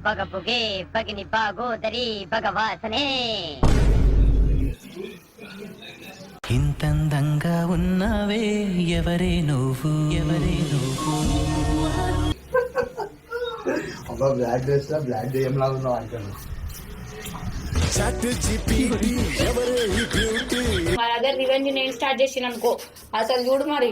పగపుగే పగిని పాగోదరి భగవాసనే. ఇంతందంగా ఉన్నావే ఎవరే నువ్వు ఎవరే నువ్వు. అబ్బా బ్లాక్ డ్రెస్ లా బ్లాక్ దెయ్యం లాగా ఉన్నావు అంటాను. మా దగ్గర రివెంజ్ నేను స్టార్ట్ చేసిన అనుకో అసలు చూడు మరి.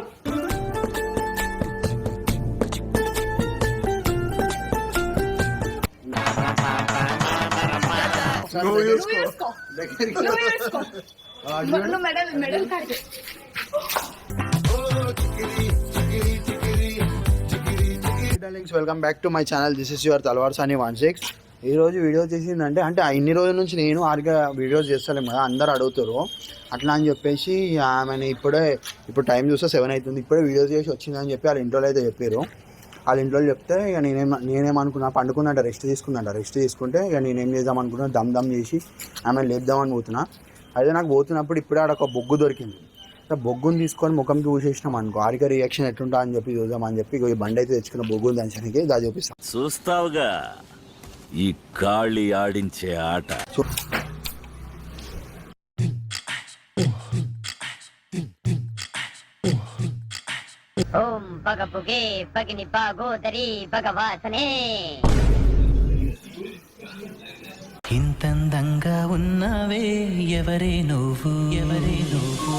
Welcome back to my channel. This is your తల్వార్ సాని 16. ఈ రోజు వీడియో చేసిందంటే ఇన్ని రోజుల నుంచి నేను ఆర్గా వీడియోస్ చేస్తలేము కదా, అందరు అడుగుతారు అట్లా అని చెప్పేసి ఆమెను ఇప్పుడు టైం చూస్తే 7 అవుతుంది, ఇప్పుడే వీడియో చేసి వచ్చిందని చెప్పి వాళ్ళ ఇంట్లో అయితే చెప్పారు. వాళ్ళ ఇంట్లో చెప్తే ఇక నేనేమనుకున్నా, పండుకున్నట్ట రెస్ట్ తీసుకుంటే ఇక నేనేం చేద్దాం అనుకున్నా, దమ్ చేసి ఆమె లేపుదామని పోతున్నా. అయితే నాకు పోతున్నప్పుడు ఇప్పుడే ఆడ ఒక బొగ్గు దొరికింది. బొగ్గుని తీసుకొని ముఖంకి ఊసేసినాం అనుకో, ఆరిక రియాక్షన్ ఎట్లుంటా అని చెప్పి చూద్దామని చెప్పి ఈ బండి అయితే తెచ్చుకున్న బొగ్గుని దంచడానికి దా చూపిస్తాం. చూస్తావుగా ఈ గాలి ఆడించే ఆట. ఓం పగపుగే పగిని పాగోదరి భగవాసనే. ఇంతందంగా ఉన్నావే ఎవరే నువ్వు ఎవరే నువ్వు.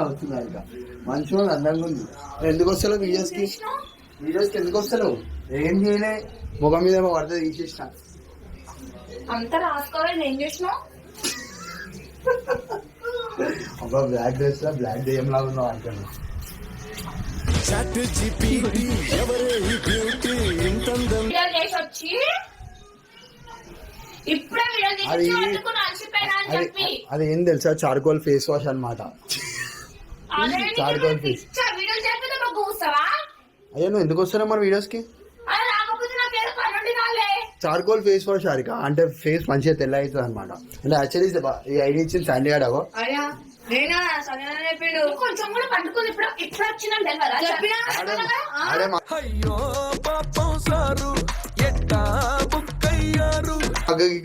అవుతుంది ఇక మంచిగా అందంగా ఉంది. ఎందుకు వస్తావు వీడియోస్కి ఎందుకు వస్తావు? ఏం చేయలే, ముఖం మీద పడితే తీసేసిన. అంతా రాసుకోవాలి ఏం చేసినావు? అబ్బా బ్లాక్ డ్రెస్ లా బ్లాక్ దెయ్యం లాగా ఉన్నావు అంటాను. అది ఏం తెలుసా, చార్కోల్ ఫేస్ వాష్ అనమాట. Charcoal face. అయ్యా నువ్వు ఎందుకు వస్తారా మరి వీడియోస్ కి? చార్కోల్ ఫేస్ వాష్ హారిక, అంటే ఫేస్ మంచిగా తెల్ల అవుతుంది అనమాట. అంటే యాక్చువల్లీ ఈ ఐడియా ఇచ్చింది సండే గాడవో.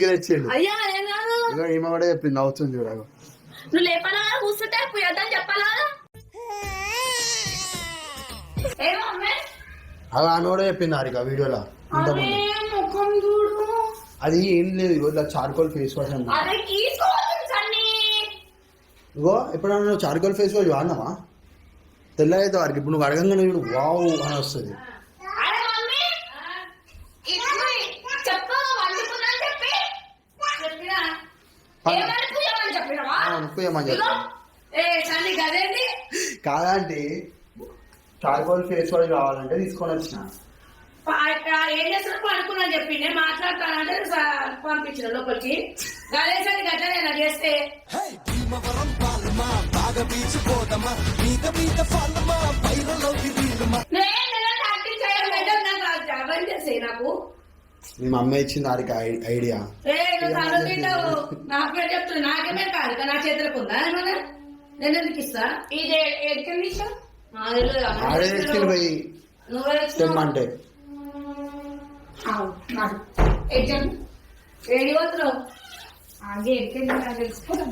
తెచ్చిండు ఈమె కూడా చెప్పింది, అవుతుంది చూడగా. నువ్వు లేపలా కూర్చుంటే పోయొద్దని చెప్పాలా? అలా ఆమె కూడా చెప్పింది హారిక వీడియోలో. ముఖం చూడు, అది ఏం లేదు, ఇగో చార్కోల్ ఫేస్ వాష్ అన్న. ఇగో ఎప్పుడన్నా నువ్వు చార్కోల్ ఫేస్ వాష్ వాడినావా? తెల్ల అయితే వారికి ఇప్పుడు నువ్వు అడగంగానే చూడు వావ్ అని వస్తుంది. కాదంటే చార్కోల్ ఫేస్ వాష్ కావాలంటే తీసుకొని వచ్చిన. ఏం చేస్తున్నా పడుకున్నా చెప్పి నేను మాట్లాడతానంటే పంపించిన లోపలికి. గదేసరి గట్లనే చేస్తే నాకు మీ మమ్మీ ఇచ్చింది వారికి ఐడియా. నా పేరు చెప్తున్నా, నాకేమే కాదు నా చేతులకు ఉందా ఏమన్నా? నేను ఎందుకు ఇస్తా? ఇది ఎక్కడి నుంచి తెమ్మంటే ఏడి పోతున్నావు? అదే ఎక్కడి తెలుసుకోవడం